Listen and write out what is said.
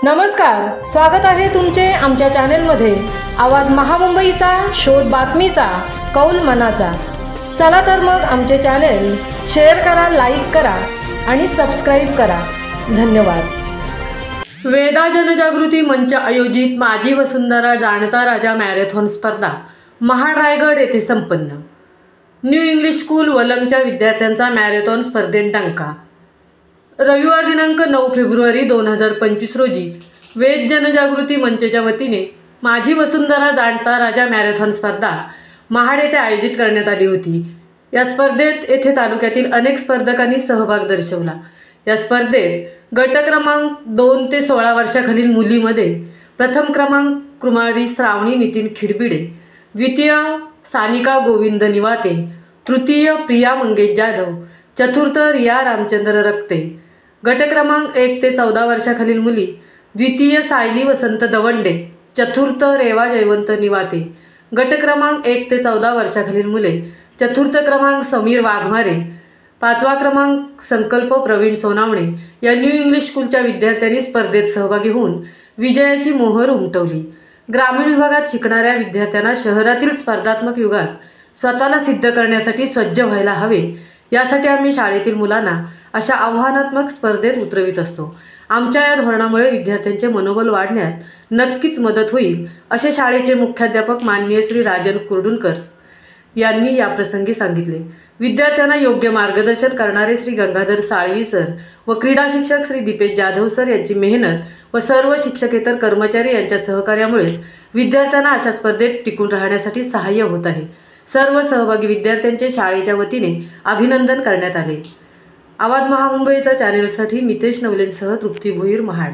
नमस्कार, स्वागत आहे तुमचे आमच्या चॅनेलमध्ये। आवाज महामुंबईचा, शोध बातमीचा, कौल मनाचा। चला तर मग आमचे चॅनेल शेअर करा, लाईक करा आणि सबस्क्राइब करा। धन्यवाद। वेदा जनजागृती मंच आयोजित माझी वसुंधरा जाणता राजा मॅरेथॉन स्पर्धा महाड रायगड येथे संपन्न। न्यू इंग्लिश स्कूल वलंगच्या विद्यार्थ्यांचा मॅरेथॉन स्पर्धेत डंका। रविवार दिनांक 9 फेब्रुवारी 2025 रोजी वेद जनजागृती मंचच्या वतीने माझी वसुंधरा जाणता राजा मॅरेथॉन स्पर्धा महाड येथे आयोजित करण्यात आली होती। या स्पर्धेत येथे तालुक्यातील अनेक स्पर्धकांनी सहभाग दर्शवला। या स्पर्धेत गट क्रमांक 2 ते 16 वर्षाखालील मुलीमध्ये प्रथम क्रमांक कुमारी श्रावणी नितीन खिडबिडे, द्वितीय सानिका गोविंद निवाते, तृतीय प्रिया मंगेश जाधव, चतुर्थ रिया रामचंद्र रक्ते। गट क्रमांक 1 ते 14 वर्षाखालील मुली द्वितीय सायली वसंत दवंडे, चतुर्थ रेवा जयवंत निवाते। गट क्रमांक 1 ते 14 वर्षाखालील मुले चतुर्थ क्रमांक समीर वाघमारे, पाचवा क्रमांक संकल्प प्रवीण सोनावणे या न्यू इंग्लिश स्कूलच्या विद्यार्थ्यांनी स्पर्धेत सहभागी होऊन विजयाची मोहर उमटवली। ग्रामीण विभागात शिकणाऱ्या विद्यार्थ्यांना शहरातील स्पर्धात्मक युगात स्वतःला सिद्ध करण्यासाठी सज्ज व्हायला हवे, यासाठी आम्ही शाळेतील मुलांना अशा आव्हानात्मक स्पर्धेत उतरवित असतो। आमच्या या धोरणामुळे विद्यार्थ्यांचे मनोबल वाढण्यात नक्कीच मदत होईल, असे शाळेचे मुख्याध्यापक माननीय श्री राजन कुर्डुनकर यांनी याप्रसंगी सांगितले। विद्यार्थ्यांना योग्य मार्गदर्शन करणारे श्री गंगाधर साळवी सर व क्रीडा शिक्षक श्री दीपेश जाधव सर यांची मेहनत व सर्व शिक्षकेतर कर्मचारी यांच्या सहकार्यामुळेच विद्यार्थ्यांना अशा स्पर्धेत टिकून राहण्यासाठी सहाय्य होत आहे। सर्व सहभागी विद्यार्थ्यांचे शाळेच्या वतीने अभिनंदन करण्यात आले। आवाज महामुंबईचा चॅनेलसाठी मितेश नवलेंसह तृप्ती भोईर, महाड।